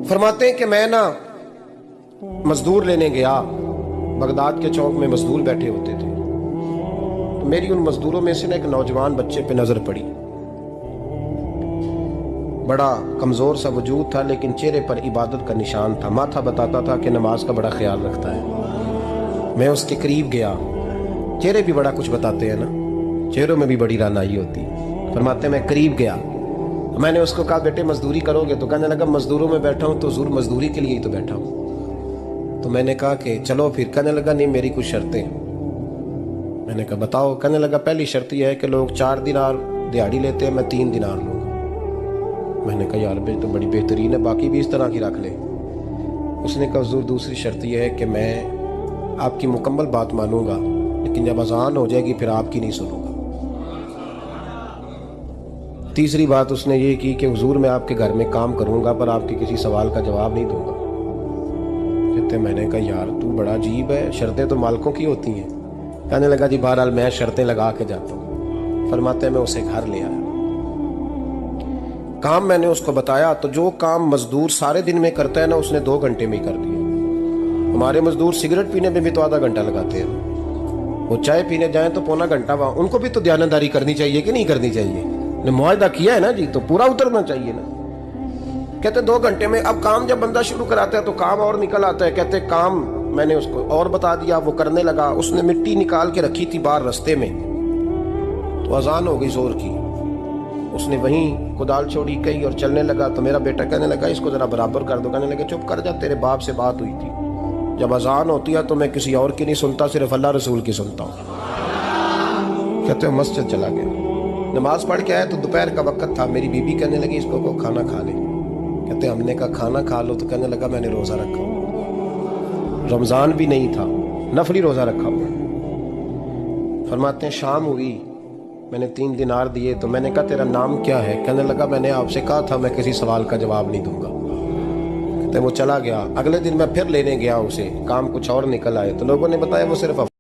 فرماتے ہیں کہ میں نا مزدور لینے گیا، بغداد کے چوک میں مزدور بیٹھے ہوتے تھے، تو میری ان مزدوروں میں سے نا ایک نوجوان بچے پہ نظر پڑی۔ بڑا کمزور سا وجود تھا لیکن چہرے پر عبادت کا نشان تھا، ماتھا بتاتا تھا کہ نماز کا بڑا خیال رکھتا ہے۔ میں اس کے قریب گیا، چہرے بھی بڑا کچھ بتاتے ہیں نا، چہروں میں بھی بڑی رانائی ہوتی ہے۔ فرماتے ہیں میں قریب گیا، میں نے اس کو کہا بیٹے مزدوری کرو گے؟ تو کہنے لگا مزدوروں میں بیٹھا ہوں تو حضور مزدوری کے لیے ہی تو بیٹھا ہوں۔ تو میں نے کہا کہ چلو پھر۔ کہنے لگا نہیں میری کچھ شرطیں ہیں۔ میں نے کہا بتاؤ؟ کہنے لگا پہلی شرط یہ ہے کہ لوگ 4 دینار دیہاڑی لیتے ہیں، میں 3 دینار لوں گا۔ میں نے کہا یار بھائی تو بڑی بہترین ہے، باقی بھی اس طرح کی رکھ لے۔ اس نے کہا حضور دوسری شرط یہ ہے کہ میں آپ کی مکمل بات مانوں گا لیکن جب اذان ہو جائے گی پھر آپ کی نہیں سنوں گا۔ تیسری بات اس نے یہ کی کہ حضور میں آپ کے گھر میں کام کروں گا پر آپ کے کسی سوال کا جواب نہیں دوں گا۔ کہتے میں نے کہا یار تو بڑا عجیب ہے، شرطیں تو مالکوں کی ہوتی ہیں۔ کہنے لگا جی بہرحال میں شرطیں لگا کے جاتا ہوں۔ فرماتے ہیں میں اسے گھر لے آیا، کام میں نے اس کو بتایا تو جو کام مزدور سارے دن میں کرتا ہے نا اس نے 2 گھنٹے میں ہی کر دیا۔ ہمارے مزدور سگریٹ پینے میں بھی تو آدھا گھنٹہ لگاتے ہیں، وہ چائے پینے جائیں تو پونا گھنٹہ وہاں۔ ان کو بھی تو دیانتداری کرنی چاہیے کہ نہیں کرنی چاہیے؟ نے معاہدہ کیا ہے نا جی تو پورا اترنا چاہیے نا۔ کہتے 2 گھنٹے میں۔ اب کام جب بندہ شروع کراتا ہے تو کام اور نکل آتا ہے۔ کہتے کام میں نے اس کو اور بتا دیا، وہ کرنے لگا۔ اس نے مٹی نکال کے رکھی تھی باہر رستے میں، تو اذان ہو گئی زور کی، اس نے وہیں کدال چھوڑی کہی اور چلنے لگا۔ تو میرا بیٹا کہنے لگا اس کو ذرا برابر کر دو۔ کہنے لگا چپ کر جا، تیرے باپ سے بات ہوئی تھی، جب اذان ہوتی ہے تو میں کسی اور کی نہیں سنتا، صرف اللہ رسول کی سنتا ہوں۔ کہتے ہیں مسجد چلا گیا، نماز پڑھ کے آیا تو دوپہر کا وقت تھا۔ میری بیوی کہنے لگی اس کو کھانا کھا لے۔ کہتے ہم نے کہا کھانا کھا لو، تو کہنے لگا میں نے روزہ رکھا ہوا، رمضان بھی نہیں تھا، نفلی روزہ رکھا ہوا۔ فرماتے ہیں شام ہوئی، میں نے 3 دینار دیے تو میں نے کہا تیرا نام کیا ہے؟ کہنے لگا میں نے آپ سے کہا تھا میں کسی سوال کا جواب نہیں دوں گا۔ کہتے وہ چلا گیا۔ اگلے دن میں پھر لینے گیا اسے، کام کچھ اور نکل آئے تو لوگوں نے بتایا وہ صرف